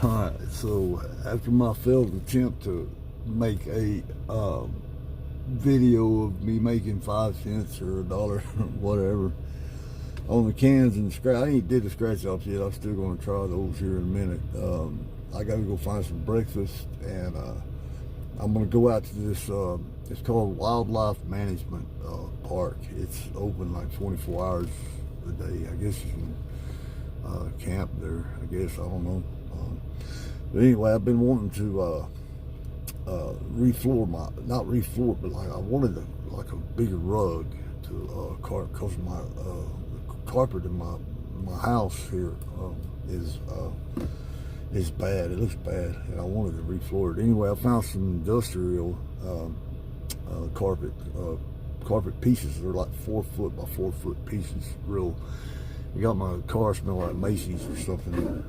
Alright, so after my failed attempt to make a video of me making 5 cents or $1 or whatever on the cans and scratch, I ain't did the scratch offs yet. I'm still going to try those here in a minute. I got to go find some breakfast, and I'm going to go out to this, it's called Wildlife Management Park. It's open like 24 hours a day. I guess you can camp there, I guess, I don't know. But anyway, I've been wanting to refloor my, not refloor, but like I wanted like a bigger rug to cause my carpet in my house here is bad. It looks bad, and I wanted to refloor it. Anyway, I found some industrial carpet pieces. They're like 4 foot by 4 foot pieces. Real. You got my car smell like Macy's or something.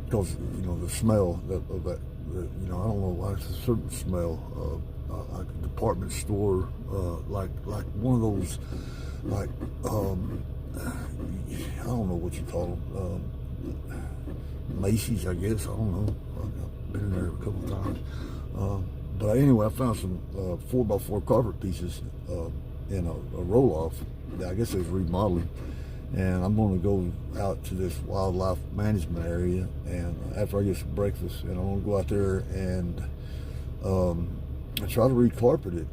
Because you know the smell of that. You know, I don't know why, it's a certain smell, like a department store, like one of those, like I don't know what you call them, Macy's, I guess. I don't know. I've been in there a couple of times. But anyway, I found some 4 by 4 carpet pieces in a roll-off. I guess it was remodeling. And I'm going to go out to this wildlife management area, and after I get some breakfast, and I'm going to go out there and try to recarpet it.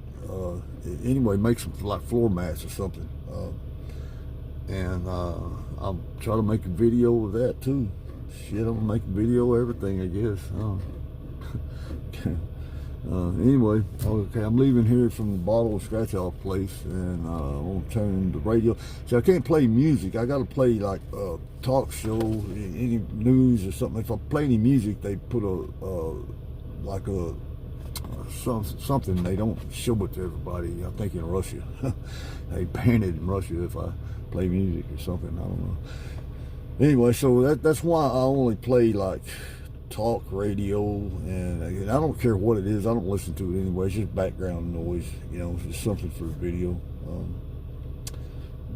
Anyway, make some like floor mats or something. And I'll try to make a video of that too. Shit, I'm going to make a video of everything, I guess. Anyway, okay, I'm leaving here from the bottle scratch off place, and I'm gonna turn the radio. So I can't play music. I gotta play like a talk show, any news or something. If I play any music, they put something. They don't show it to everybody. I think in Russia, they ban it in Russia if I play music or something. I don't know. Anyway, so that's why I only play like talk radio, and I don't care what it is. I don't listen to it anyway. It's just background noise, you know. It's just something for the video.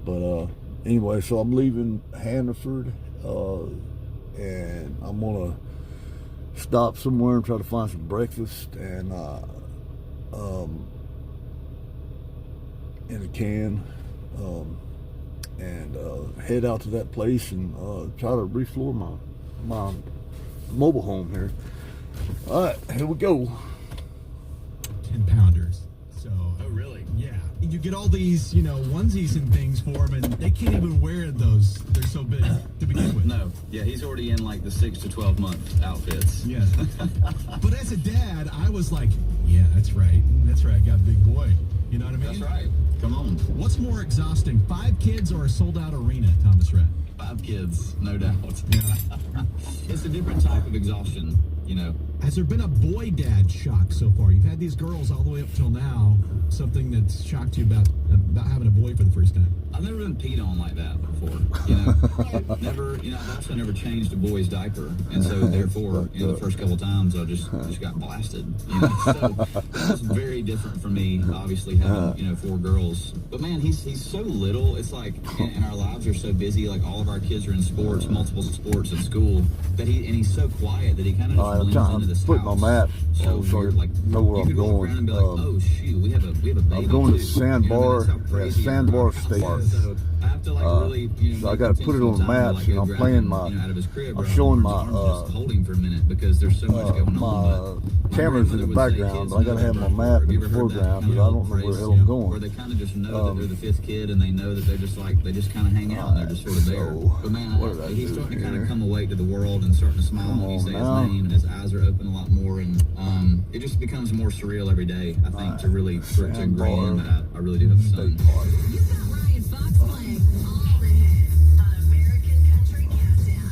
But anyway, so I'm leaving Hannaford, and I'm gonna stop somewhere and try to find some breakfast and in a can, and head out to that place and try to refloor my mobile home here. All right, here we go. 10-pounders. So. Oh, really? Yeah. You get all these, you know, onesies and things for them, and they can't even wear those. They're so big to begin with. No. Yeah, he's already in like the 6 to 12 month outfits. Yes. But as a dad, I was like, yeah, that's right. That's right. I got a big boy. You know what I mean? That's right. Come on. What's more exhausting, 5 kids or a sold-out arena, Thomas Rhett? 5 kids, no doubt. Yeah. It's a different type of exhaustion, you know. Has there been a boy dad shock so far? You've had these girls all the way up till now. Something that's shocked you about having a boy for the first time? I've never been peed on like that before, you know. Never, you know, I've also never changed a boy's diaper, and so therefore, you know, the first couple of times I just got blasted, you know. So it's very different for me, obviously having, you know, 4 girls. But man, he's so little. It's like, and our lives are so busy. Like all of our kids are in sports, multiple sports at school, that he's so quiet that he kind of just blends into this put house. My map So you're like, know where you I'm could walk going. around and be like, oh shoot, we have a baby. I'm going to too. Sandbar, You know, that's how crazy Sandbar our house State. is. So I have to like really, you know, so I got to put it on the maps, and I'm playing my, you know, out of his crib, I'm showing my, just holding for a minute because there's so much going on. My camera's in the background, but I got to have my map in the foreground because I don't know where the hell I'm going. Where they kind of just know that they're the 5th kid, and they know that they're just like, they just kind of hang out and they're just sort of there. But man, he's starting to kind of come awake to the world and starting to smile when you say his name, and his eyes are open a lot more, and it just becomes more surreal every day, I think, to really, to ingrain that I really do have a son. You got Ryan Fox playing all the hits on American Country Countdown.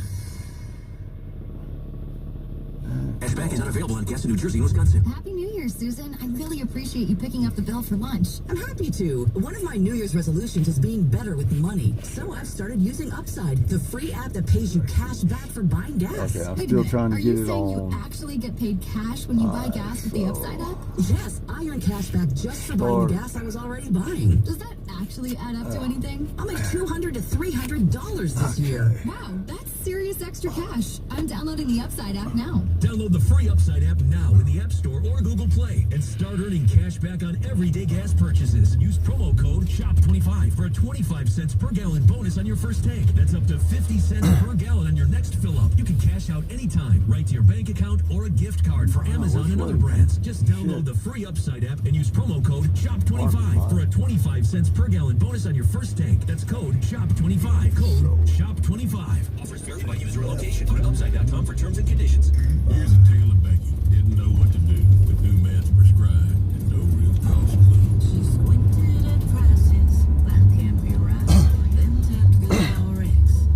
Cashback is not available on gas in New Jersey and Wisconsin. Happy New Year, Susan. I really appreciate you picking up the bill for lunch. I'm happy to. One of my New Year's resolutions is being better with money. So I've started using Upside, the free app that pays you cash back for buying gas. Okay, I'm Wait a still minute. trying to Are get you it saying on. you actually get paid cash when you buy gas with the Upside app? Yes, I earn cash back just for buying the gas I was already buying. Does that actually add up to anything? I'll make $200 to $300 this year. Wow, that's serious this extra cash? I'm downloading the Upside app now. Download the free Upside app now in the App Store or Google Play and start earning cash back on everyday gas purchases. Use promo code SHOP25 for a 25 cents per gallon bonus on your first tank. That's up to 50 cents per gallon on your next fill up. You can cash out anytime, right to your bank account or a gift card for Amazon and other brands. Just download the free Upside app and use promo code SHOP25 for a 25 cents per gallon bonus on your first tank. That's code SHOP25. Code SHOP25. Offers vary by user or location. Go to Upside.com for terms and conditions. Here's a tale of Becky. Didn't know what to do with new meds prescribed and no real cost clue. She squinted at prices, that can't be right. Then tapped W.L.M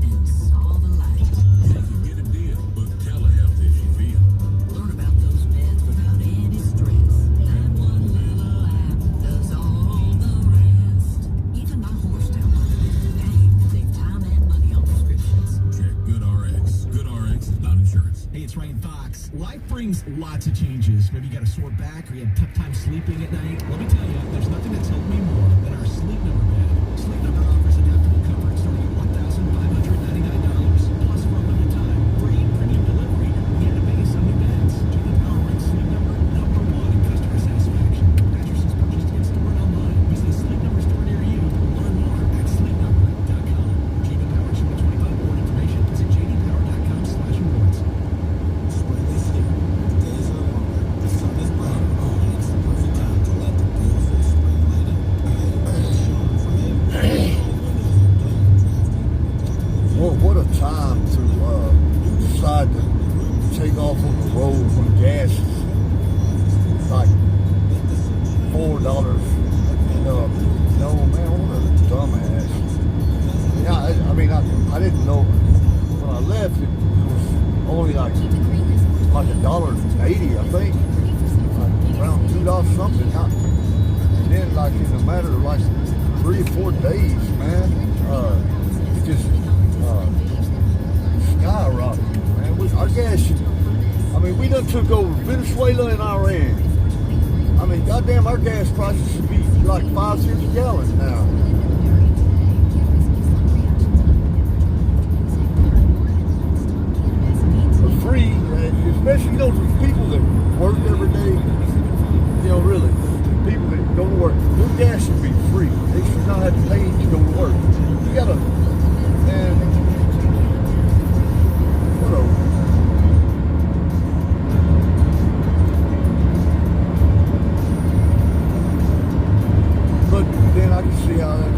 and saw the light. She could get a deal, but telehealth if she feel. Learn about those meds without any stress. That one little app does all the rest. Even my horse downloaded it today. Save time and money on prescriptions. Check GoodRx. GoodRx is not insurance. Hey, it's Ryan Fox. Life brings lots of changes. Maybe you got a sore back or you had a tough time sleeping at night. Let me tell you, there's nothing that's helped me more than our Sleep Number bed. Sleep Number offers adaptable coverage starting at $1,599. Plus for a limited time, free premium delivery and a base on new beds. JD Power ranks Sleep Number #1 in customer satisfaction. Mattresses purchased in-store and online. Visit a Sleep Number store near you. Learn more at sleepnumber.com. JD Power should be 25 board information. Visit jdpower.com/rewards. Well, what a time to decide to take off on the road when gas is like $4. No, man, what a dumbass. Yeah, I didn't know when I left it was only like $1.80, I think, like around $2 something. And then like in a matter of like 3 or 4 days, man, it just skyrocketed, man. Our gas, we done took over Venezuela and Iran. Goddamn, our gas prices should be like 5 cents a gallon now. For free, especially for people that work every day. Really, people that go to work. Your gas should be free. They should not have to pay to go to work. You gotta, man. What a. But then I can see how that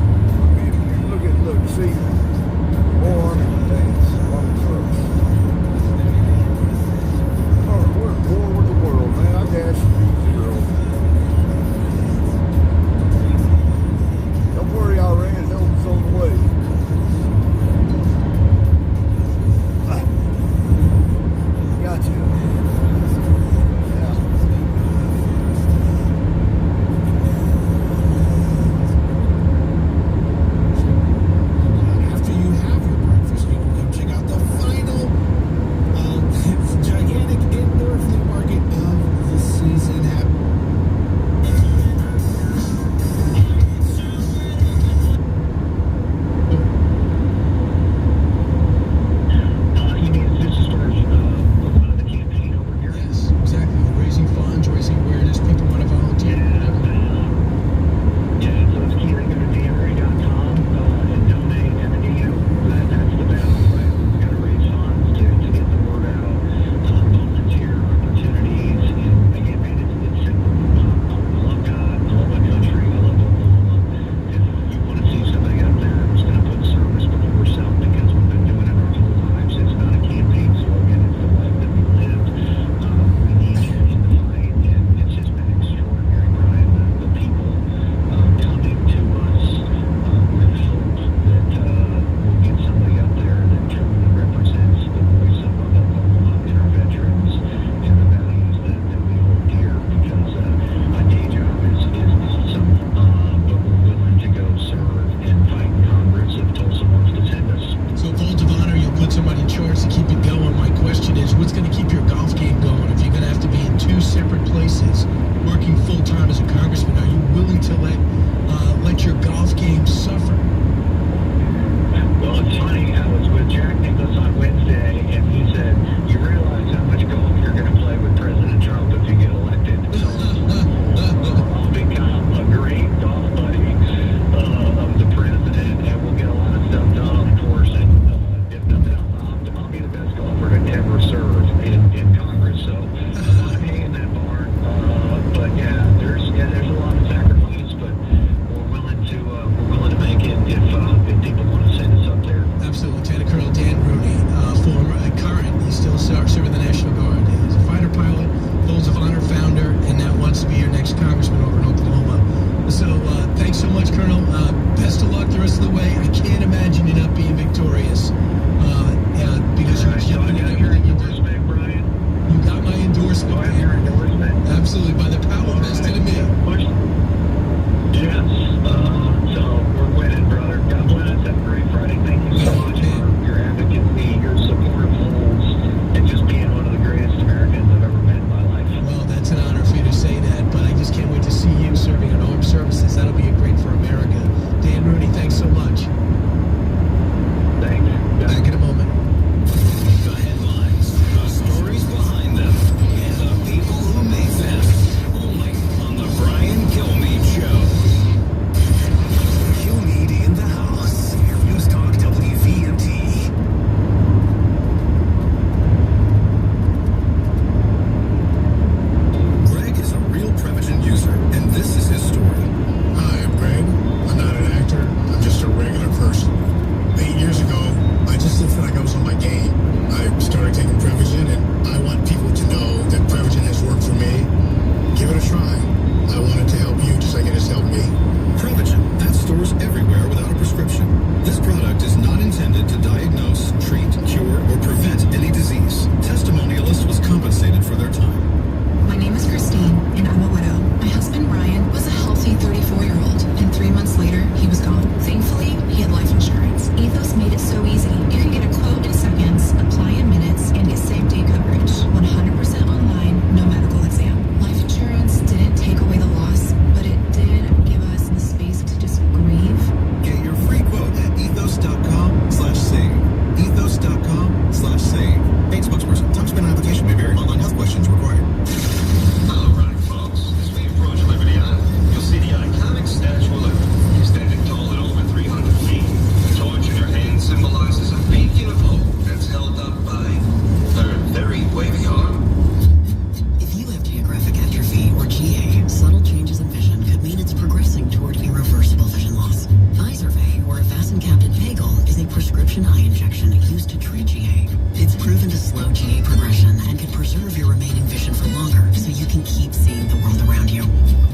proven to slow GA progression and can preserve your remaining vision for longer so you can keep seeing the world around you.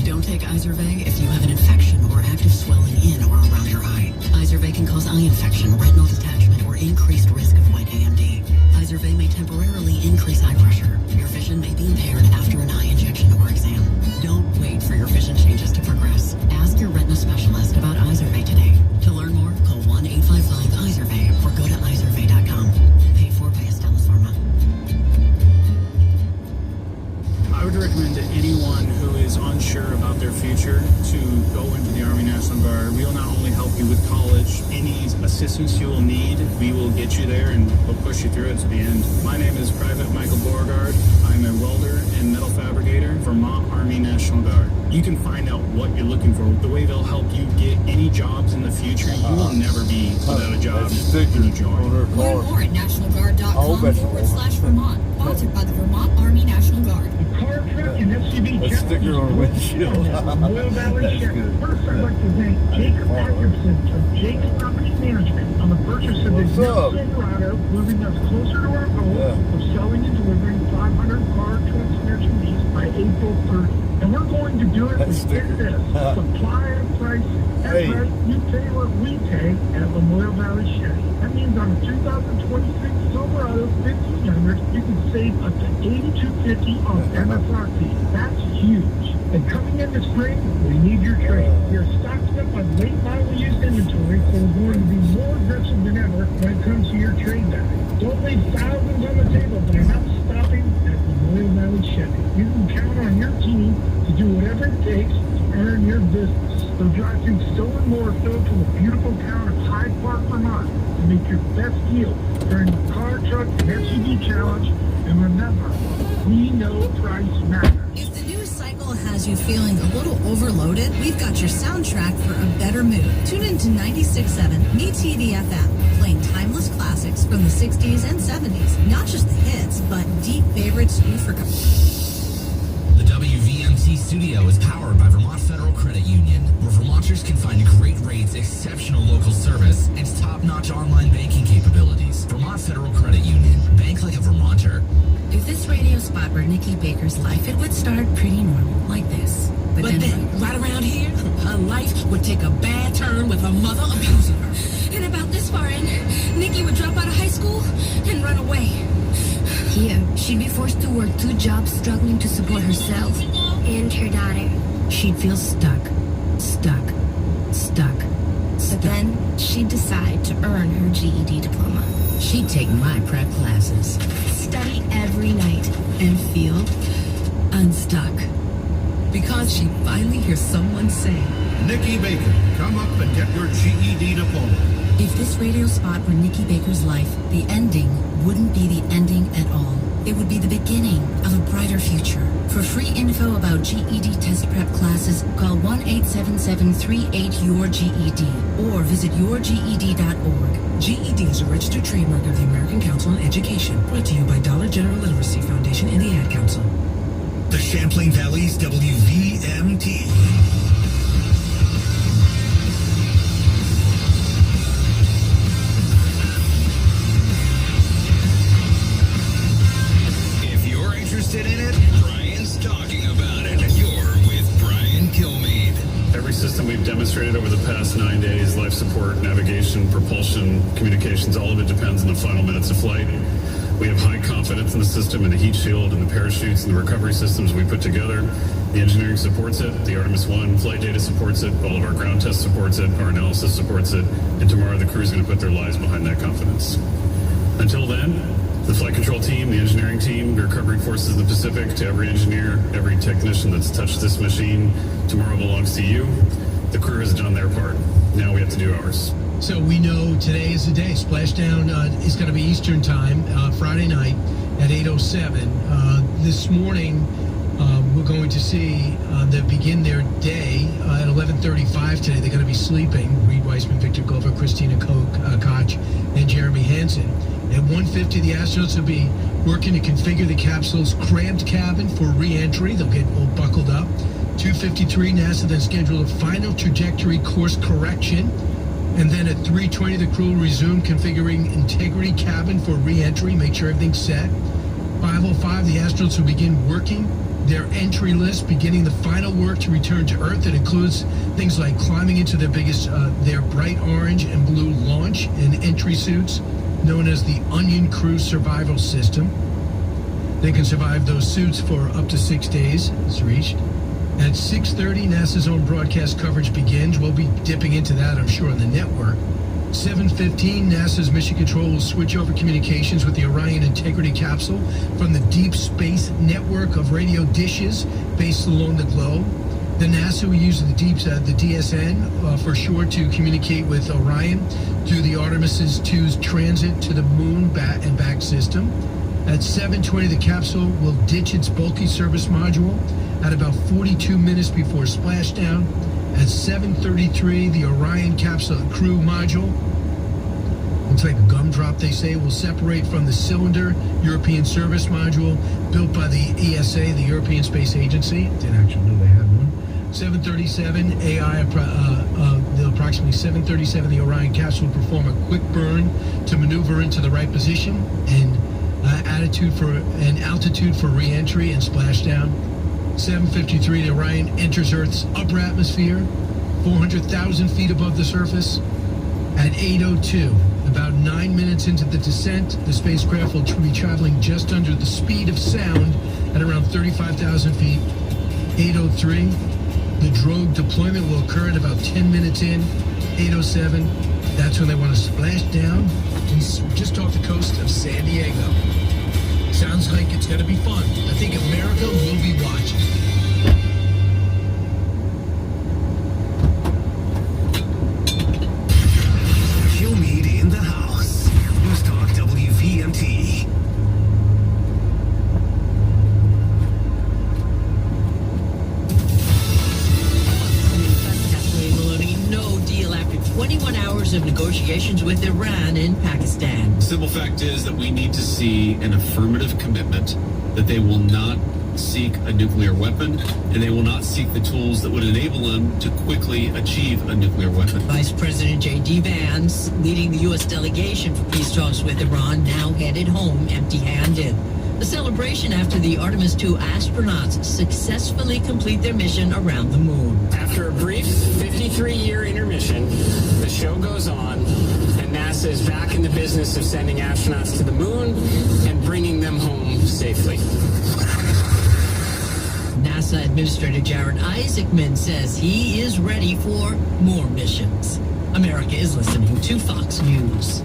Don't take Izervay if you have an infection or active swelling in or around your eye. Izervay can cause eye infection, retinal detachment, or increased risk of wet AMD. Izervay may temporarily increase eye pressure. Your vision may be impaired after an eye injection or exam. Don't wait for your vision changes to progress. Ask your retina specialist about Izervay today. To learn more, call 1-855-IZERVAY or go to izervay.com. Paid for by Astellas Pharma. I would recommend to anyone who is unsure about their future to go into the Army National Guard. We will not only help you with college, any assistance you will need, we will get you there and we'll push you through it to the end. My name is Private Michael Beauregard. I'm a welder and metal fabricator, Vermont Army National Guard. You can find out what you're looking for. The way they'll help you get any jobs in the future, you will never be without a job when you join. Learn more at nationalguard.com/Vermont. Sponsored by the Vermont Army National Guard. Car, truck, and SUV A sticker on a windshield. Royal Valley That's Chevy. good. First, I'd like to thank Jake Atkinson of Jake's Property Management on the purchase of this What's up? Silverado, moving us closer to our goal Yeah. of selling and delivering 500 car, trucks, and SUVs by April 30. And we're going to do it That with sticker. this supply and price. That's Hey. right, you pay what we pay at Royal Valley Chevy. That means on a 2026 Silverado 1500, you can save up to $8,250 off MSRP. That's huge. And coming into spring, we need your trade. We're stocked up on late model used inventory, so we're going to be more aggressive than ever when it comes to your trade value. Don't leave thousands on the table by not stopping at Royal Valley Chevy. You can count on your team to do whatever it takes to earn your business. So drive through Stone Moorfield to the beautiful town of Hyde Park, Vermont to make your best deal during the car, truck, and SUV challenge. And remember, we know price matters. If the news cycle has you feeling a little overloaded, we've got your soundtrack for a better mood. Tune in to 96.7 MeTV FM, playing timeless classics from the 60s and 70s. Not just the hits, but deep favorites you forgot. The WVMT studio is powered by Vermont Federal Credit Union, where Vermonters can find great rates, exceptional local service, and top-notch online banking capabilities. Vermont Federal Credit Union. Bank like a Vermonter. If this radio spot were Nikki Baker's life, it would start pretty normal, like this. But then, right around here, her life would take a bad turn with her mother abusing her. And about this far in, Nikki would drop out of high school and run away. Here, she'd be forced to work 2 jobs, struggling to support herself and her daughter. She'd feel stuck. But then, she'd decide to earn her GED diploma. She'd take my prep classes, study every night, and feel unstuck. Because she'd finally hear someone say, Nikki Baker, come up and get your GED diploma. if this radio spot were Nikki Baker's life, the ending wouldn't be the ending at all. It would be the beginning of a brighter future. For free info about GED test prep classes, call 1-877-38-YOUR-GED or visit yourged.org. GED is a registered trademark of the American Council on Education. Brought to you by Dollar General Literacy Foundation and the Ad Council. The Champlain Valley's WVMT. If you're interested in it, Brian's talking about it. You're with Brian Kilmeade. Every system we've demonstrated over the past 9 days, life support, navigation, propulsion, communications, all of it depends on the final minutes of flight. We have high confidence in the system and the heat shield and the parachutes and the recovery systems we put together. The engineering supports it. The Artemis 1 flight data supports it. All of our ground test supports it. Our analysis supports it. And tomorrow the crew's going to put their lives behind that confidence. Until then, the flight control team, the engineering team, the recovery forces in the Pacific, to every engineer, every technician that's touched this machine, tomorrow belongs to you. The crew has done their part. Now we have to do ours. So we know today is the day. Splashdown is going to be Eastern time, Friday night at 8:07. This morning, we're going to see them begin their day at 11:35 today. They're going to be sleeping. Reed Weissman, Victor Glover, Christina Koch, and Jeremy Hansen. At 1:50, the astronauts will be working to configure the capsule's cramped cabin for re-entry. They'll get all buckled up. 2:53, NASA then scheduled a final trajectory course correction. And then at 3:20, the crew will resume configuring integrity cabin for re-entry, make sure everything's set. 5:05, the astronauts will begin working their entry list, beginning the final work to return to Earth. That includes things like climbing into their bright orange and blue launch and entry suits, known as the Onion Crew Survival System. They can survive those suits for up to 6 days. It's reached. At 6:30, NASA's own broadcast coverage begins. We'll be dipping into that, I'm sure, on the network. 7:15, NASA's Mission Control will switch over communications with the Orion Integrity Capsule from the Deep Space Network of radio dishes based along the globe. The NASA will use the DSN for sure to communicate with Orion through the Artemis II's transit to the moon and back system. At 7:20, the capsule will ditch its bulky service module at about 42 minutes before splashdown. At 7:33, the Orion capsule crew module, looks like a gumdrop they say, will separate from the cylinder European service module built by the ESA, the European Space Agency. Didn't actually know they had one. 7:37, approximately 7:37, the Orion capsule will perform a quick burn to maneuver into the right position and altitude for re-entry and splashdown. 7:53, the Orion enters Earth's upper atmosphere, 400,000 feet above the surface. At 8:02, about 9 minutes into the descent, the spacecraft will be traveling just under the speed of sound at around 35,000 feet. 8:03, the drogue deployment will occur at about 10 minutes in. 8:07, that's when they want to splash down just off the coast of San Diego. Sounds like it's going to be fun. I think America will be watching. You'll meet in the house. News Talk WVMT. No deal after 21 hours of negotiations with Iran and Pakistan. Simple fact is that we need to see an affirmative commitment that they will not seek a nuclear weapon and they will not seek the tools that would enable them to quickly achieve a nuclear weapon. Vice President J.D. Vance, leading the U.S. delegation for peace talks with Iran, now headed home empty-handed. A celebration after the Artemis II astronauts successfully complete their mission around the moon. After a brief 53-year intermission, the show goes on, and NASA is back in the business of sending astronauts to the moon and bringing them home safely. NASA Administrator Jared Isaacman says he is ready for more missions. America is listening to Fox News.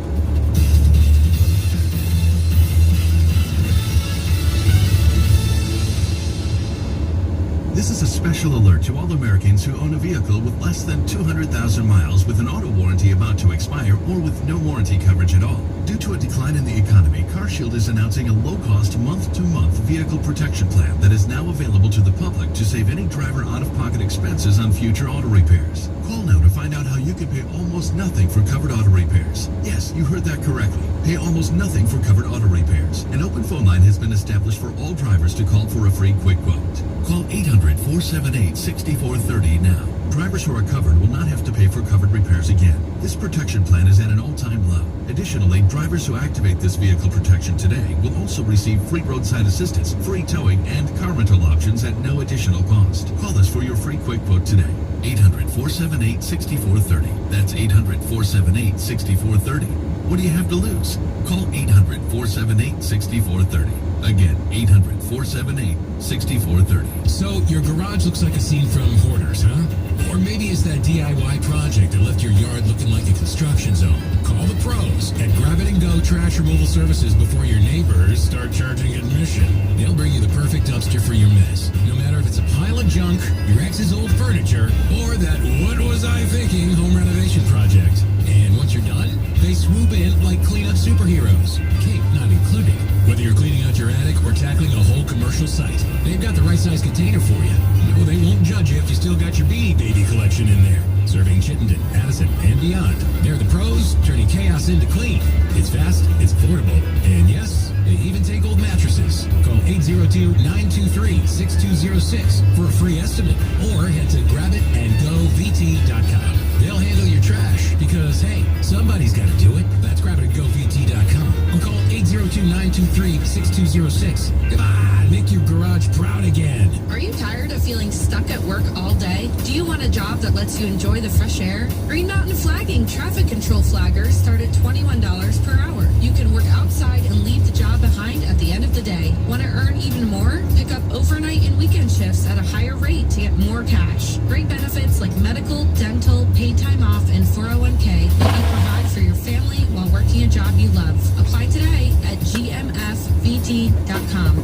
This is a special alert to all Americans who own a vehicle with less than 200,000 miles with an auto warranty about to expire or with no warranty coverage at all. Due to a decline in the economy, CarShield is announcing a low-cost month-to-month vehicle protection plan that is now available to the public to save any driver out-of-pocket expenses on future auto repairs. Call now to find out how you can pay almost nothing for covered auto repairs. Yes, you heard that correctly. Pay almost nothing for covered auto repairs. An open phone line has been established for all drivers to call for a free quick quote. Call 800-478-6430 now. Drivers who are covered will not have to pay for covered repairs again. This protection plan is at an all-time low. Additionally, drivers who activate this vehicle protection today will also receive free roadside assistance, free towing, and car rental options at no additional cost. Call us for your free quick quote today. 800-478-6430. That's 800-478-6430. What do you have to lose? Call 800-478-6430. Again, 800-478-6430. So, your garage looks like a scene from Hoarders, huh? Or maybe it's that DIY project that left your yard looking like a construction zone. Call the pros at Grab It and Go Trash Removal Services before your neighbors start charging admission. They'll bring you the perfect dumpster for your mess. No matter if it's a pile of junk, your ex's old furniture, or that what was I thinking home renovation project. And once you're done, they swoop in like cleanup superheroes. Cape not included. Whether you're cleaning out your attic or tackling a whole commercial site, they've got the right size container for you. No, they won't judge you if you still got your Beanie Baby collection in there. Serving Chittenden, Addison, and beyond. They're the pros, turning chaos into clean. It's fast, it's affordable, and yes, they even take old mattresses. Call 802-923-6206 for a free estimate, or head to grabitandgovt.com. They'll handle your trash because, hey, somebody's got to do it. That's grab it at govt.com or call 802-923-6206. Come on, make your garage proud again. Are you tired of feeling stuck at work all day? Do you want a job that lets you enjoy the fresh air? Green Mountain Flagging traffic control flaggers start at $21 per hour. You can work outside and leave the job behind at the end of the day. Want to earn even more? Pick up overnight and weekend shifts at a higher rate to get more cash. Great benefits like medical, dental, paid time off, and 401k let you provide for your family while working a job you love. Apply today at gmfvt.com.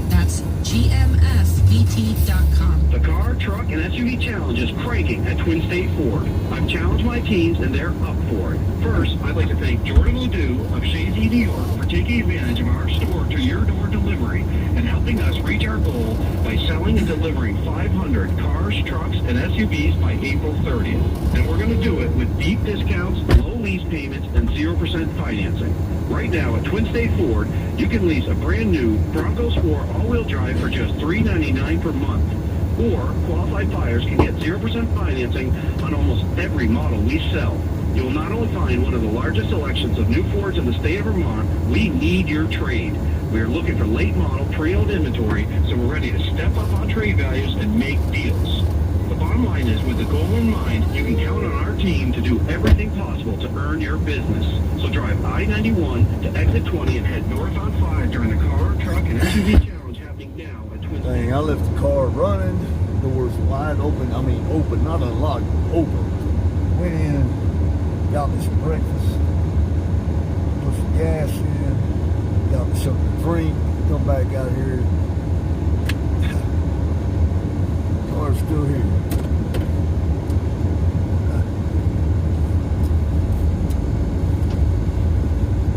That's gmfvt.com. The car, truck, and SUV challenge is cranking at Twin State Ford. I've challenged my teams, and they're up for it. First, I'd like to thank Jordan Ledoux of Shazy, New York, for taking advantage of our store-to-your-door delivery and helping us reach our goal by selling and delivering 500 cars, trucks, and SUVs by April 30th. And we're going to do it with deep discounts, low lease payments, and 0% financing. Right now at Twin State Ford, you can lease a brand new Bronco Sport all-wheel drive for just $399 per month. Or qualified buyers can get 0% financing on almost every model we sell. You will not only find one of the largest selections of new Fords in the state of Vermont, we need your trade. We are looking for late model pre-owned inventory, so we're ready to step up on trade values and make deals. The bottom line is, with the goal in mind, you can count on our team to do everything possible to earn your business. So drive I-91 to exit 20 and head north on 5 during the car, truck, and SUV challenge happening now at Twin State. Dang, I left the car running, doors wide open. I mean, open, not unlocked, open. Went in, got me some breakfast, put some gas in, got me something to drink, come back out here. Car's still here.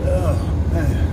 Oh, man.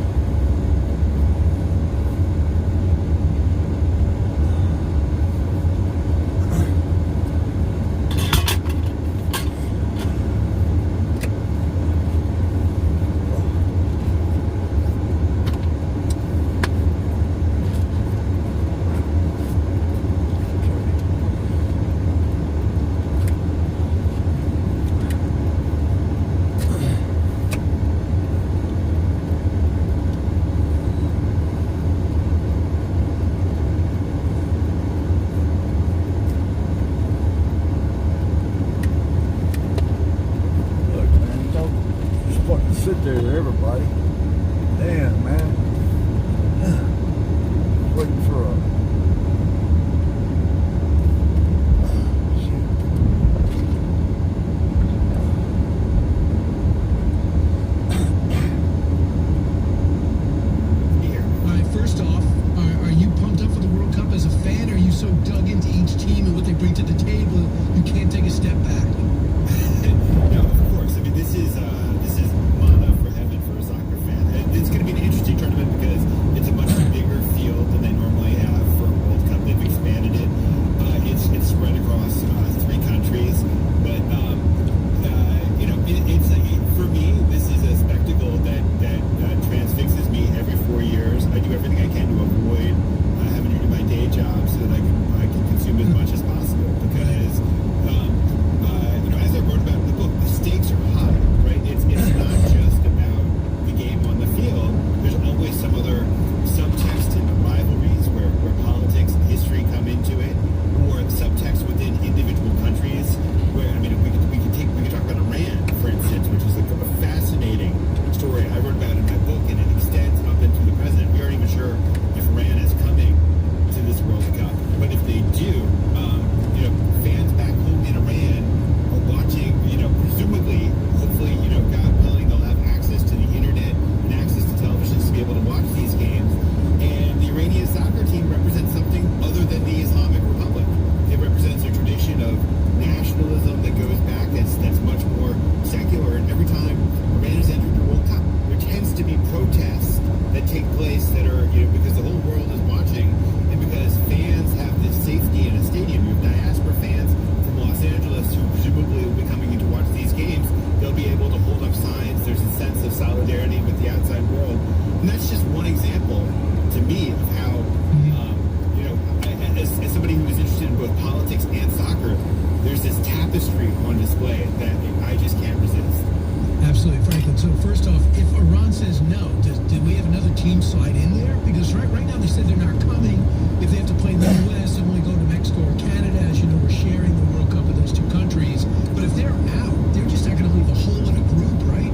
teams slide in there? Because right now they said they're not coming. If they have to play in the U.S., they only go to Mexico or Canada. As you know, we're sharing the World Cup with those two countries. But if they're out, they're just not going to leave a hole in a group, right?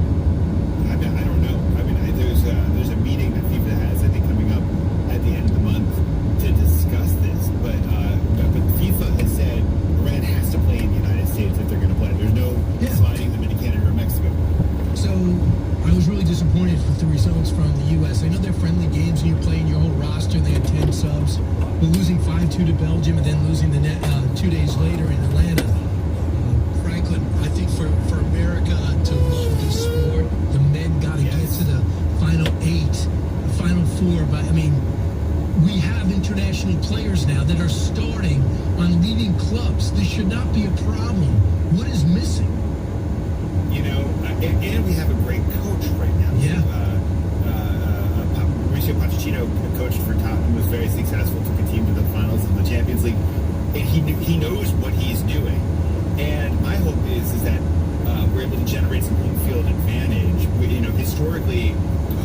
I don't know. There's a meeting that FIFA has, I think, coming up at the end of the month to discuss this. But FIFA has said Iran has to play in the United States if they're going to play. There's no sliding them into Canada or Mexico. So I was really disappointed with the results from the U.S. I know they're friendly games and you're playing your whole roster. They had 10 subs. But losing 5-2 to Belgium and then losing the net 2 days later in Atlanta. Franklin, I think for America to love this sport, the men got to get to the final 8, the final 4. But I mean, we have international players now that are starting on leading clubs. This should not be a problem. What is missing? You know, and we have a great coach right now. Yeah. Mauricio Pochettino coached for Tottenham, was very successful, took a team to the finals of the Champions League, and he knows what he's doing. And my hope is that we're able to generate some home field advantage. Historically,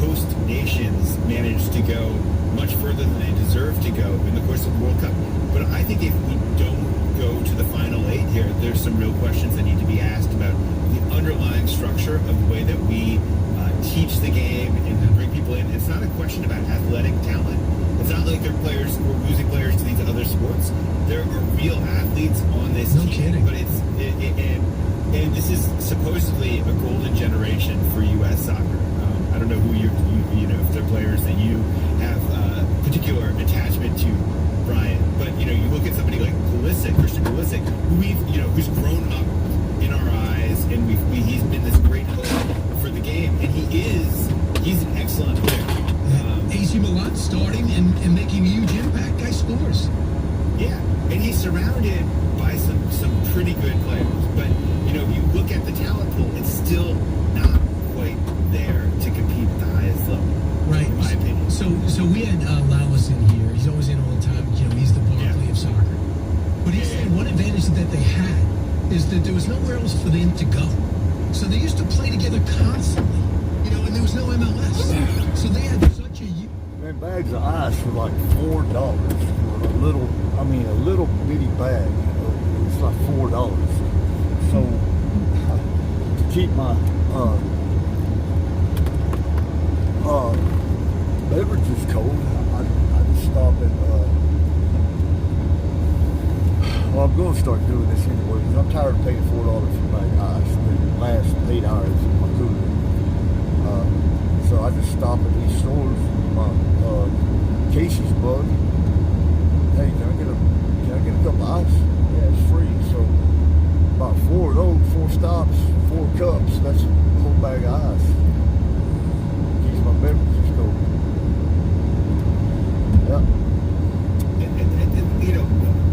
host nations managed to go much further than they deserve to go in the course of the World Cup. But I think if we don't go to the final 8 here, there's some real questions that need to be asked about the underlying structure of the way that we teach the game and bring people in. It's not a question about athletic talent. It's not like we're losing players to these other sports. There are real athletes on this team. Kidding. But and this is supposedly a golden generation for U.S. soccer. I don't know who if they're players that you have particular attachment to, Brian. But you look at somebody like Christian Pulisic, who's grown up in our eyes, and he's been this great hope for the game, and he's an excellent player. AC Milan starting and making a huge impact. Guy scores. Yeah, and he's surrounded by some pretty good players. But you look at the talent pool, it's still not quite there to compete at the highest level. Right. In my opinion. So we had Laulis in here. He's always in all the time. He's the Barkley of soccer. But he said one advantage that they had is that there was nowhere else for them to go. So they used to play together constantly, and there was no MLS. So they had such a... Man, bags of ice were like $4 for a little bitty bag. It's like $4. So to keep my beverages cold, I just stop at well, I'm going to start doing this anyway because I'm tired of paying $4 for my ice the last 8 hours in my cooler. So I just stop at these stores. My Casey's bug. Hey, can I get a cup of ice? Yeah, it's free. So about 4 of those, 4 stops, 4 cups. That's a whole bag of ice. Keeps my beverages cold. Yeah.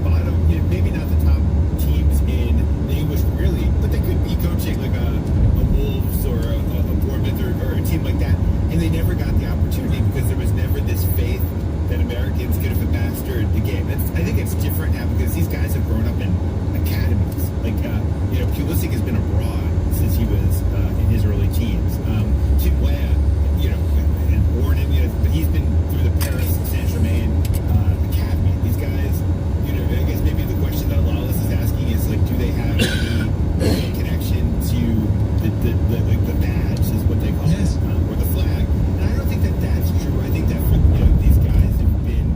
Bottom, maybe not the top teams in the English Premier League, but they could be coaching like a Wolves or a Bournemouth or a team like that, and they never got the opportunity because there was never this faith that Americans could have mastered the game. I think it's different now because these guys have grown up in academies. Like, Pulisic has been abroad since he was in his early teens. Tim Weah, and born in, but he's been through the Paris Saint-Germain academy. These guys, I guess maybe the question that Lawless is asking is like, do they have any connection to the badge is what they call it, or the flag? And I don't think that that's true. I think that these guys have been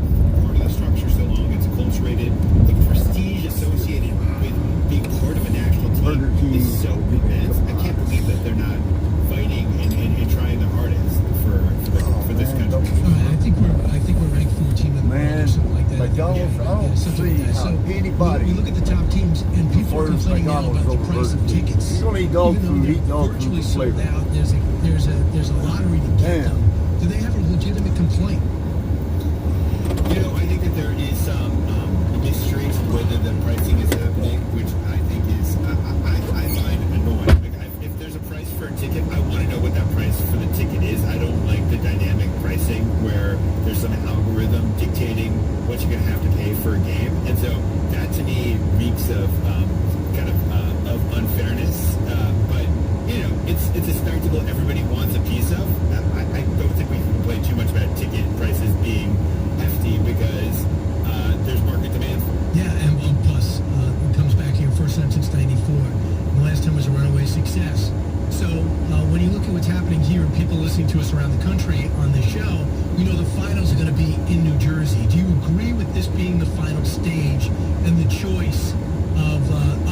part of the structure so long, it's acculturated. The prestige associated with being part of a national team is so immense. I can't believe that they're not fighting and trying their hardest for this country. I think we're ranked 14 in the world or something like that. McDonald's, I don't see how anybody. You look at the top teams, and people are complaining now about the price of tickets. You don't eat dog food, eat dog food. Virtually sold out. There's a lottery to get them. Do they have a legitimate complaint? I think that there is some mystery to whether the pricing is happening, which I think is I find annoying. If there's a price for a ticket, I want to know what that price for the ticket is. I don't like the dynamic pricing where there's some algorithm dictating what you're going to have to pay for a game, and so that to me reeks of kind of unfairness. But it's a spectacle everybody wants a piece of. I don't think we can complain worry too much about ticket prices being hefty because there's market demand for it. Yeah, and plus, it comes back here first time since 94. And the last time was a runaway success. So when you look at what's happening here and people listening to us around the country on this show, we know the finals are going to be in New Jersey. Do you agree with this being the final stage and the choice of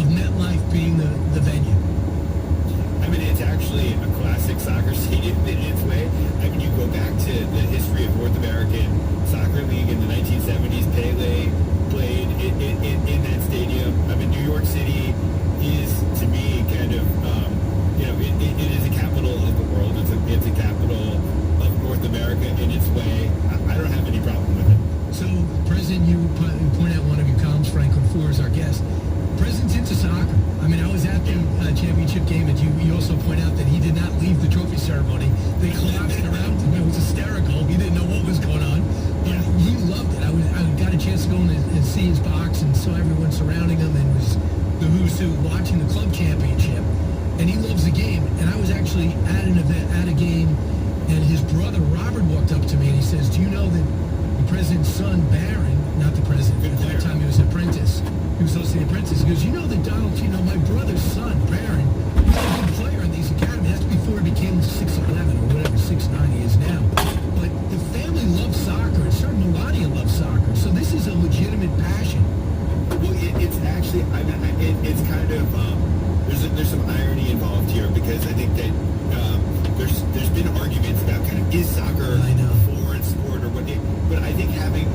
MetLife being the venue? I mean, it's actually a classic soccer stadium in its way. I mean, you go back to the history of North American Soccer League in the 1970s. Pele played in that stadium. I mean, New York City is, to me, kind of, it is a capital of the world. It's a capital of North America in its way. I don't have any problem with it. So, President, you point out one of your columns, Franklin Four is our guest. President's into soccer. I mean, I was at the championship game, and you also point out that he did not leave the trophy ceremony. They collapsed around him. It was hysterical. He didn't know what was going on. But he loved it. I got a chance to go in and see his box and saw everyone surrounding him and was the who's who watching the club championship. And he loves the game. And I was actually at an event, at a game, and his brother Robert walked up to me and he says, "Do you know that the president's son, Barron," not the president, at that time he was an apprentice. He was also the apprentice. He goes, "You know that Donald, my brother's son, Barron, he's a good player in these academies." That's before he became 6'11" or whatever, 6'9" he is now. But the family loves soccer, and certain Melania loves soccer. So this is a legitimate passion. Well, it's actually, it's kind of, there's some irony involved here because I think that there's been arguments about kind of is soccer a foreign sport or what. But I think having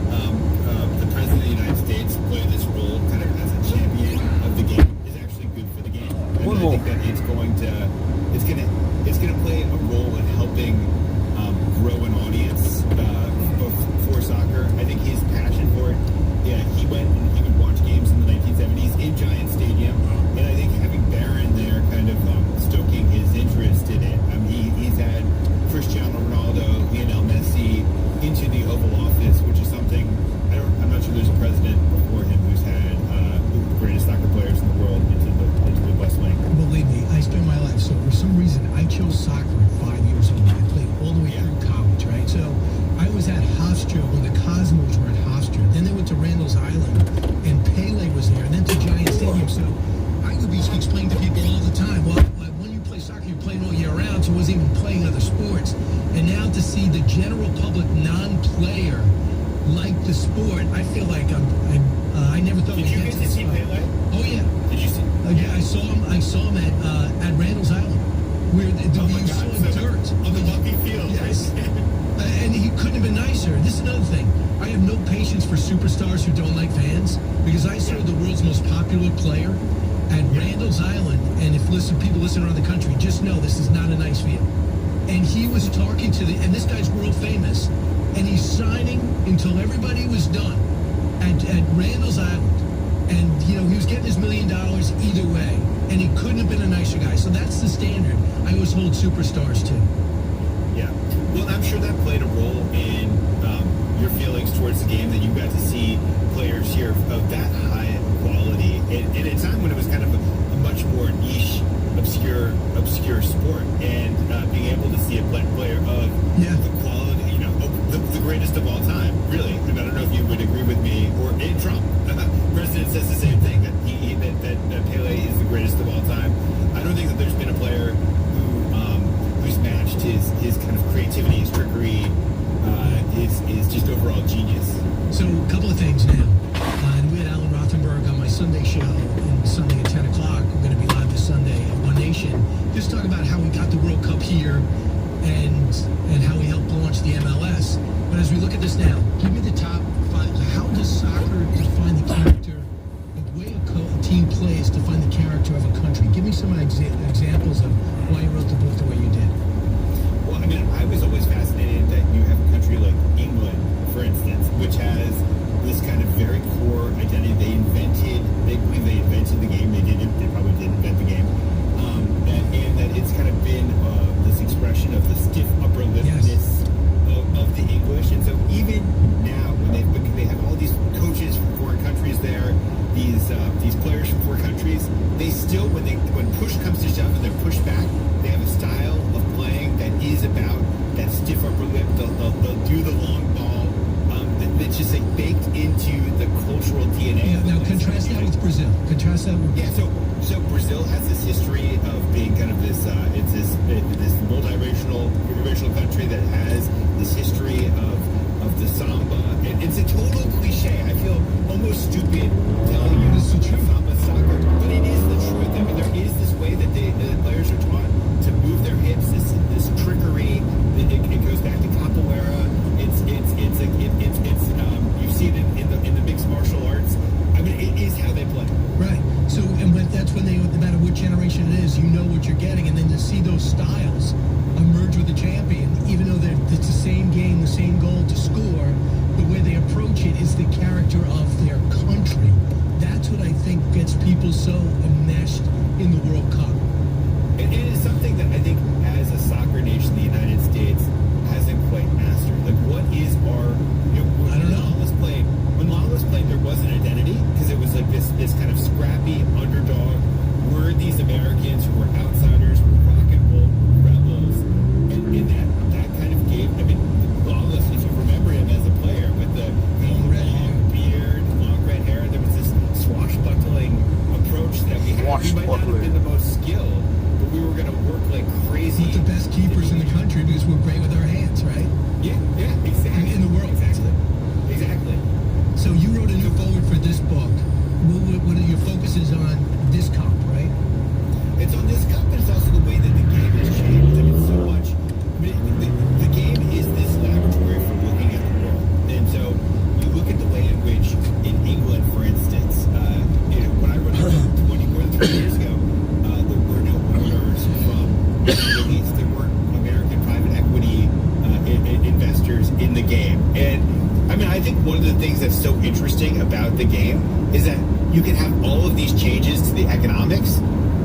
the president of the United States play this role kind of as a champion of the game is actually good for the game. And I think that it's going to play a role in helping grow an audience for soccer. I think his passion for it. Yeah, he went and he would watch games in the 1970s in Giant Stadium, and I think having Barron there kind of stoking his interest in it. I mean, he's had Cristiano Ronaldo, Lionel Messi into the Oval Office, which is something I'm not sure there's a president before him who's had the greatest soccer players in the world into the West Wing. Believe me, I spent my life, so for some reason I chose soccer at 5 years old. I played all the way through college, right? So I was at Hofstra when the Cosmos were at Hofstra. Then they went to Randall's Island, and Pele was there, and then to Giant Stadium. So I could be explaining to people all the time, well, when you play soccer, you're playing all year round, so I wasn't even playing other sports. And now to see the general public non-player like the sport, I feel like I never thought Did you get to see Pele? Oh yeah. Did you see? Yeah, I saw him at Randall's Island, where we saw dirt on the Bucky Field. Yes. And he couldn't have been nicer. This is another thing. I have no patience for superstars who don't like fans, because I saw the world's most popular player at Randall's Island, and if people listen around the country, just know this is not a nice field. And he was talking and this guy's world famous, and he's signing until everybody was done at Randall's Island. And, he was getting his $1 million either way, and he couldn't have been a nicer guy. So that's the standard I always hold superstars to. Yeah. Well, I'm sure that played a role in your feelings towards the game, that you got to see players here of that high quality in a time when it was kind of a much more niche, obscure sport, and being able to see a player of the quality, the greatest of all time, really. And I don't know if you would agree with me, or Trump. The president says the same thing, that Pele is the greatest of all time. I don't think that there's been a player who's matched his kind of creativity, his trickery, is just overall genius. So a couple of things now. And we had Alan Rothenberg on my Sunday show, and Sunday at 10 o'clock. We're going to be live this Sunday at One Nation. Just talk about how we got the World Cup here and how we helped launch the MLS. But as we look at this now, give me the top 5. How does soccer define the character, the way a team plays define the character of a country? Give me some examples of why you wrote the book the way you did. Well, I mean, I was always fascinated that you have a country like England, for instance, which has this kind of very core identity. They believe they invented the game. They probably did invent the game. And that it's kind of been this expression of the stiff upper lipness of the English. And so even now, when they have all these coaches from foreign countries there, these players from foreign countries, they still, when push comes to shove and they're pushed back, they have a style of playing that is about that stiff with Brazil. Contrast that with... Yeah, so Brazil has this history of being kind of this, it's this multiracial country that has this history of the samba. And it's a total cliche. I feel almost stupid telling you this is the truth about soccer, but it is the truth. I mean, there is this way that the players are taught to move their hips, this trickery. It goes back to capoeira. You see it in the mixed martial arts. I mean, it is how they play. Right. So, that's when no matter what generation it is, you know what you're getting, and then to see those styles emerge with the champion, even though it's the same game, the same goal to score, the way they approach it is the character of their country. That's what I think gets people so enmeshed in the World Cup. It is something that I think, as a soccer nation, the United States hasn't quite mastered. Like, what is our? I don't know. When Lawless played, there was an identity because it was like this kind of scrappy underdog. We're these Americans who were outsiders, were rock and roll rebels, and that kind of gave. I mean, Lawless, if you remember him as a player with the long beard, long red hair, there was this swashbuckling approach that we had. We might not have been the most skilled, but we were going to work like crazy. With the best keepers in the country because we're great with our hands, right? Yeah, exactly. In the world, exactly. So you wrote a new forward for this book. What are your focuses on this cup, right? It's on this cup, but it's also the way that the game has changed. I mean, so much. I mean, the game is this laboratory for looking at the world. And so you look at the way in which, in England, for instance, when I wrote it more than 20 years ago, there were no owners from the elites. There weren't American private equity investors in the game. And I mean, I think one of the things that's so interesting about the game is that you can have all of these changes to the economics,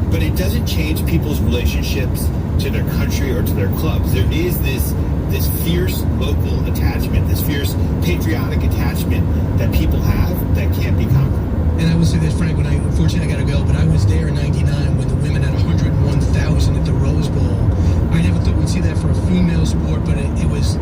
but it doesn't change people's relationships to their country or to their clubs. There is this fierce local attachment, this fierce patriotic attachment that people have that can't be conquered. And I will say this, Frank, unfortunately I got to go, but I was there in 99 when the women had 101,000 at the Rose Bowl. I never thought we'd see that for a female sport, but it was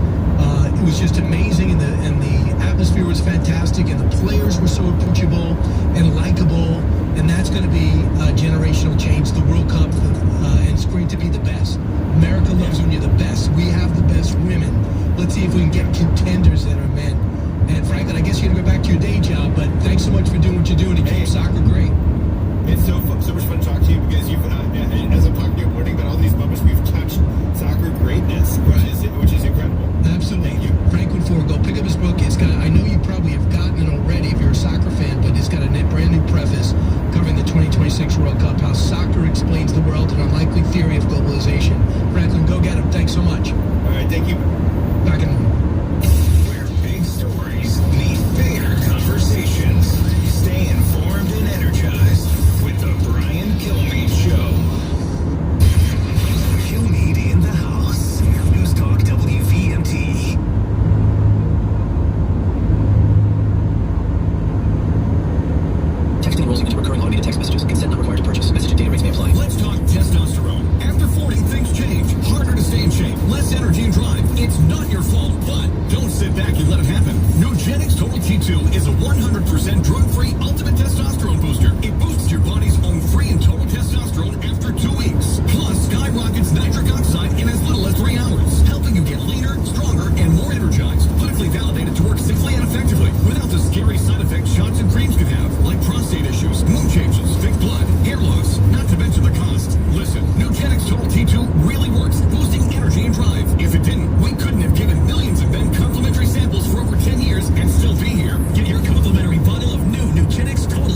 just amazing, and the atmosphere was fantastic, and the players were so approachable and likable, and that's going to be a generational change. The World Cup, and it's great to be the best. America loves when you're the best. We have the best women. Let's see if we can get contenders that are men. And Franklin, I guess you're going to go back to your day job, but thanks so much for doing what you're doing to keep soccer great. It's so much fun to talk to you because you've, as I'm talking to you, learning about all these moments, we've touched soccer greatness, which is incredible. Absolutely. Thank you. Franklin Ford, go pick up his book. It's got, I know you probably have gotten it already if you're a soccer fan, but it's got a brand new preface covering the 2026 World Cup, how soccer explains the world, an unlikely theory of globalization. Franklin, go get him. Thanks so much. All right, thank you. Back in a moment. Where big stories meet bigger conversations. Stay informed and energized with the Brian Kilmeade Show. Kilmeade in the house. News Talk WVMT. Texting enrolls you into recurring automated text messages. Consent not required to purchase. Message and data rates may apply. Let's talk testosterone. After 40, things change. Harder to stay in shape. Less energy and drive. It's not your fault, but don't sit back and let it happen. Nugenix Total T2 is a 100% drug-free ultimate testosterone booster. It boosts your body's own free and total testosterone after 2 weeks. Plus, skyrockets nitric oxide in as little as 3 hours, helping you get leaner, stronger, and more energized. Clinically validated to work safely and effectively without the scary side effects shots and creams can have, like prostate issues, mood changes, thick blood, hair loss, not to mention the cost. Listen, Nugenix Total T2 really works, boosting energy and drive. If it didn't, we couldn't have given millions of men complimentary samples for over 10 years and still be here. Get your complimentary bottle of new Nugenix Total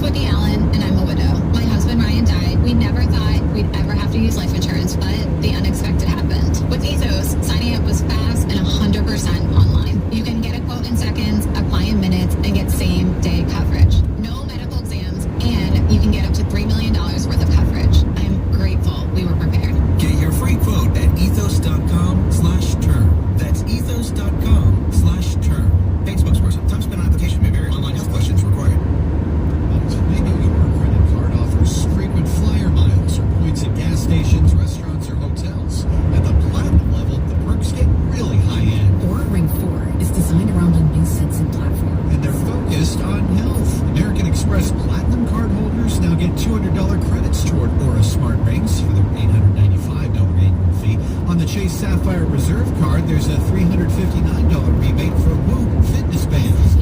Whitney Allen, and I'm a widow. My husband Ryan died. We never thought we'd ever have to use life insurance, but the unexpected happened. With Ethos, signing up was fast and 100% online. You can get a quote in seconds, apply in minutes, and get same-day coverage. No medical exams, and you can get up to $3 million worth of coverage. I am grateful we were prepared. Get your free quote at ethos.com/term. That's ethos.com/term. Paid spokesperson. Time spent on application may vary. Online health questions required. Maybe your credit card offers frequent flyer miles or points at gas stations, restaurants, or hotels. At the platinum level, the perks get really high-end. Or Ring 4 is designed around a new sensing platform. And they're focused on health. American Express Platinum card holders now get $200 credits toward Aura Smart Rings for their $895 annual fee. On the Chase Sapphire Reserve card, there's a $359 rebate for Whoop fitness bands.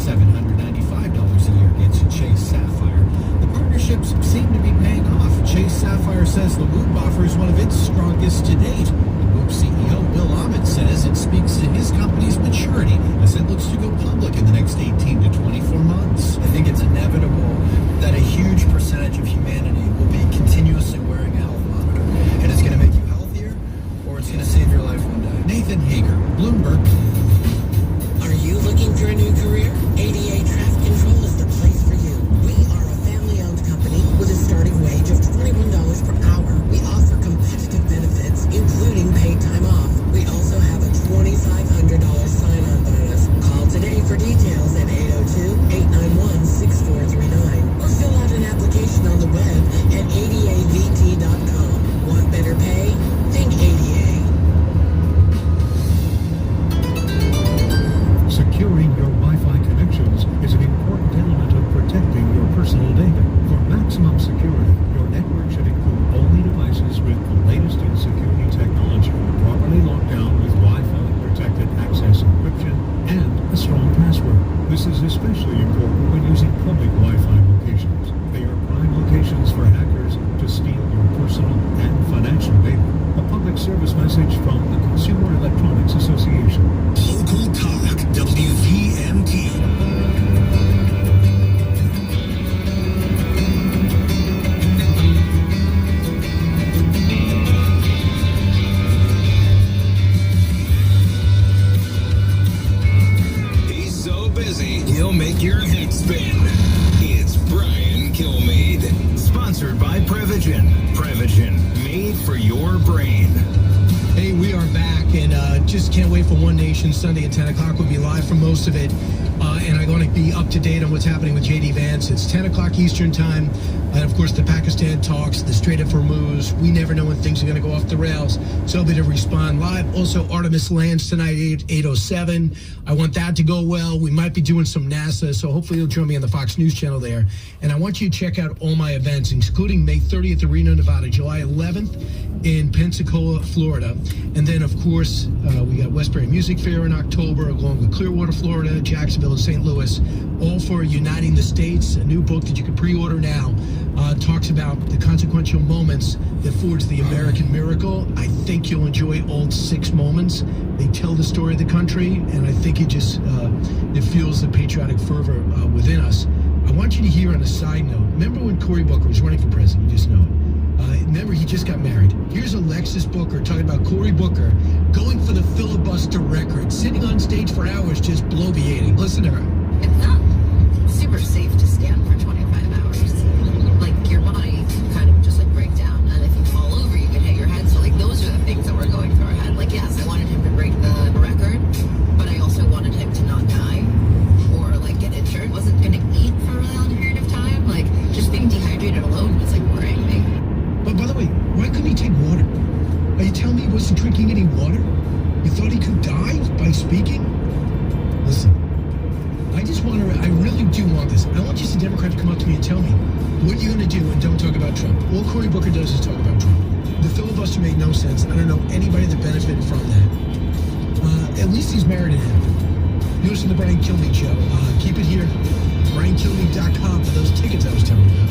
$795 a year gets you Chase Sapphire. The partnerships seem to be paying off. Chase Sapphire says the Whoop offer is one of its strongest to date. Whoop CEO W.L.M says it speaks to his company's maturity as it looks to go public in the next 18 to 24 months. I think it's inevitable that a huge percentage of humanity will be continuously wearing a health monitor. And it's going to make you healthier, or it's going to save your life one day. Nathan Hager, Bloomberg. Are you looking for a new career? ADA Traffic Control is the place for you. We are a family-owned company with a starting wage of $21 per hour. We offer competitive benefits, including paid time off. We also have a $2,500 sign-on bonus. Call today for details at 802-891-6439 or fill out an application on the web at adavt.com. Want better pay? Think ADA. Securing your Wi-Fi connections is an important element of protecting your personal data. For maximum security, your network should include only devices with the latest in security technology, properly locked down with Wi-Fi, protected access encryption, and a strong password. This is especially important when using public Wi-Fi locations. They are prime locations for hackers to steal your personal and financial data. A public service message from the Consumer Electronics Association. Local Talk, WVMT. He's so busy, he'll make your head spin. It's Brian Kilmeade. Sponsored by Prevagen. Prevagen, made for your brain. Hey, we are back, and just can't wait for One Nation Sunday at 10 o'clock. We'll be live for most of it, and I'm going to be up to date on what's happening with J.D. Vance. It's 10 o'clock Eastern time, and of course the Pakistan talks, the Strait of Hormuz. We never know when things are going to go off the rails, so I'll be to respond live. Also, Artemis lands tonight at 8:07. I want that to go well. We might be doing some NASA, so hopefully you'll join me on the Fox News channel there. And I want you to check out all my events, including May 30th at Reno, Nevada, July 11th in Pensacola, Florida. And then, of course, we got Westbury Music Fair in October, along with Clearwater, Florida, Jacksonville, and St. Louis, all for Uniting the States, a new book that you can pre-order now. Talks about the consequential moments that forged the American miracle. I think you'll enjoy all 6 moments. They tell the story of the country, and I think it just it fuels the patriotic fervor within us. I want you to hear on a side note, remember when Cory Booker was running for president? You just know it. Remember, he just got married. Here's Alexis Booker talking about Cory Booker going for the filibuster record, sitting on stage for hours just bloviating. Listen to her. It's not super safe to stand for 25 hours. Like, your body kind of just like break down, and if you fall over, you can hit your head. So like, those are the things that were going through our head. Like, yes, I wanted him to break the record, but I also wanted him to not die or like get injured. Wasn't going to eat for a really long period of time. Like, just being dehydrated alone was like worrying me. But by the way, why couldn't he take water? Are you telling me he wasn't drinking any water? You thought he could die by speaking? Listen, I just want to, I really do want this. I want just a Democrat to come up to me and tell me what you're going to do and don't talk about Trump. All Cory Booker does is talk about Trump. The filibuster made no sense. I don't know anybody that benefited from that. At least he's married and happy. You listen to the Brian Kilmeade Show. Keep it here. BrianKilmeade.com for those tickets I was telling you about.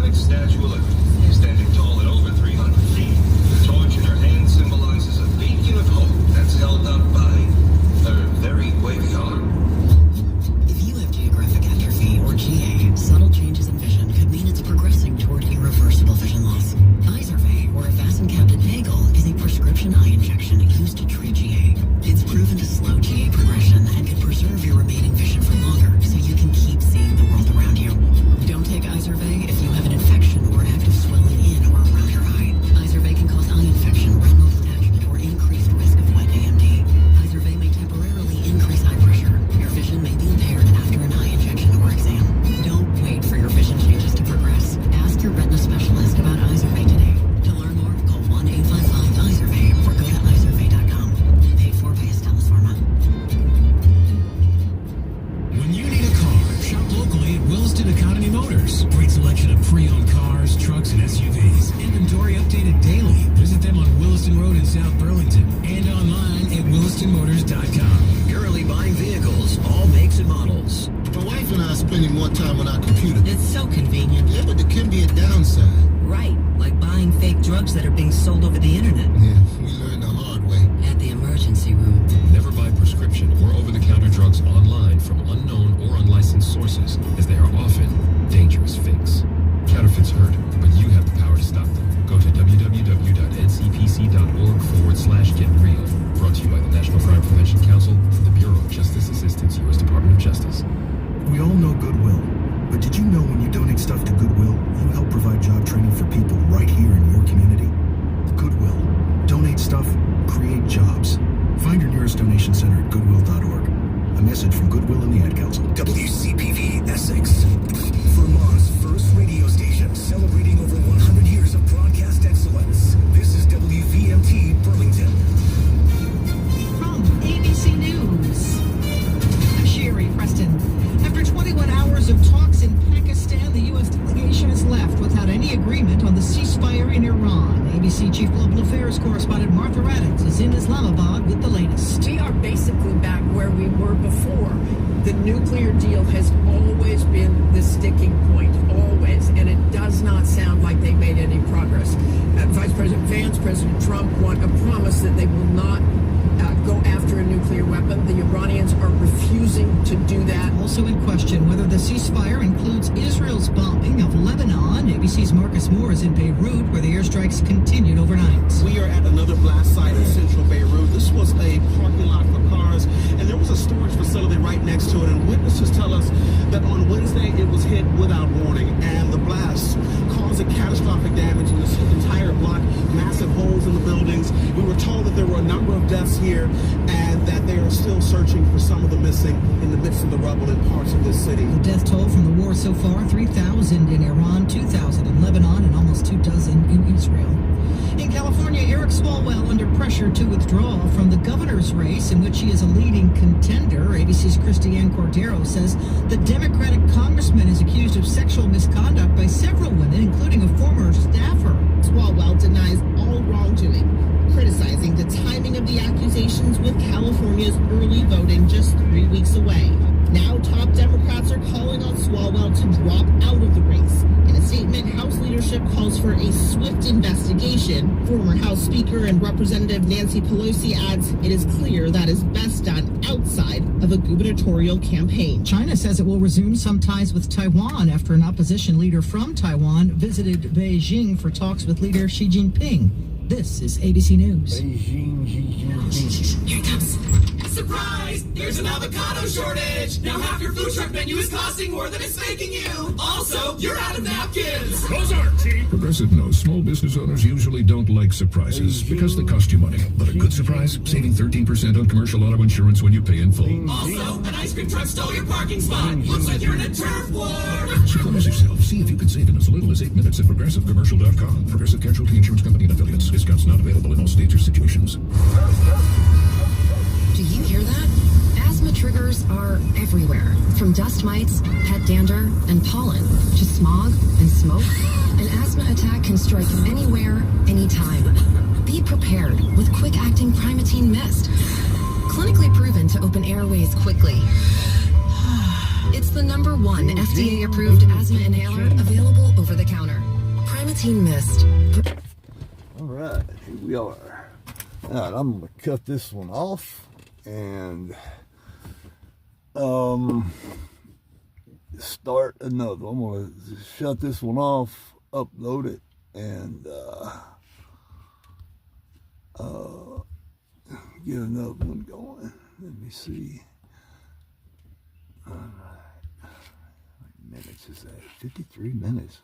Statue of Liberty, standing tall at over 300 feet. The so convenient. Yeah, but there can be a downside. Right, like buying fake drugs that are being sold over the internet. Yeah, we learned the hard way. At the emergency room. Never buy prescription or over-the-counter drugs online from unknown or unlicensed sources, as they are often dangerous fakes. Counterfeits hurt, but you have the power to stop them. Go to www.ncpc.org/getreal. Brought to you by the National Crime Prevention Council and the Bureau of Justice Assistance, U.S. Department of Justice. We all know Goodwill, but did you know when you donate stuff to Goodwill, you help provide job training for people right here in your community? Goodwill. Donate stuff, create jobs. Find your nearest donation center at goodwill.org. A message from Goodwill and the Ad Council. WCPV Essex, Vermont's first radio station, celebrating over 100 years of broadcast excellence. This is WVMT Burlington. From ABC News, I'm Sherry Preston. After 21 hours of talks in Pakistan, the U.S. delegation has left without any agreement on the ceasefire in Iran. ABC Chief Global Affairs correspondent Martha Raddatz is in Islamabad with the latest. We are basically back where we were before. The nuclear deal has always been the sticking point, always, and it does not sound like they made any progress. Vice President Vance, President Trump want a promise that they will not go after a nuclear weapon. The Iranians are refusing to do that. Also in question whether the ceasefire includes Israel's bombing of Lebanon. ABC's Marcus Moore is in Beirut, where the airstrikes continued overnight. We are at another blast site in central Beirut. This was a parking lot for cars, and there was a storage facility right next to it. And witnesses tell us that on Wednesday it was hit without warning, and the blast causing catastrophic damage in this entire block, massive holes in the buildings. We were told that there were a number of deaths here, and that they are still searching for some of the missing in the midst of the rubble in parts of this city. The death toll from the war so far, 3,000 in Iran, 2,000 in Lebanon, and almost 24 in Israel. In California, Eric Swalwell under pressure to withdraw from the governor's race, in which he is a leading contender. ABC's Christiane Cordero says the Democratic congressman is accused of sexual misconduct by several women, including a former staffer. Swalwell denies all wrongdoing, criticizing the timing of the accusations with California's early voting just 3 weeks away. Now, top Democrats are calling on Swalwell to drop out of the race. In a statement, House leadership calls for a swift investigation. Former House Speaker and Representative Nancy Pelosi adds it is clear that is best done outside of a gubernatorial campaign. China says it will resume some ties with Taiwan after an opposition leader from Taiwan visited Beijing for talks with leader Xi Jinping. This is ABC News. Here it comes. Surprise! There's an avocado shortage! Now half your food truck menu is costing more than it's making you! Also, you're out of napkins! Those aren't cheap. Progressive knows small business owners usually don't like surprises because they cost you money. But a good surprise, saving 13% on commercial auto insurance when you pay in full. Also, an ice cream truck stole your parking spot! Looks like you're in a turf war! Surprise yourself. See if you can save in as little as 8 minutes at progressivecommercial.com. Progressive Casualty Insurance Company and Affiliates. Discounts not available in all states or situations. Do you hear that? Asthma triggers are everywhere, from dust mites, pet dander, and pollen, to smog and smoke. An asthma attack can strike anywhere, anytime. Be prepared with quick-acting Primatene Mist. Clinically proven to open airways quickly. It's the #1 FDA-approved asthma inhaler available over the counter. Primatene Mist. All right, here we are. All right, I'm going to cut this one off and start another. I'm going to shut this one off, upload it, and get another one going. Let me see. All right. How many minutes is that? 53 minutes.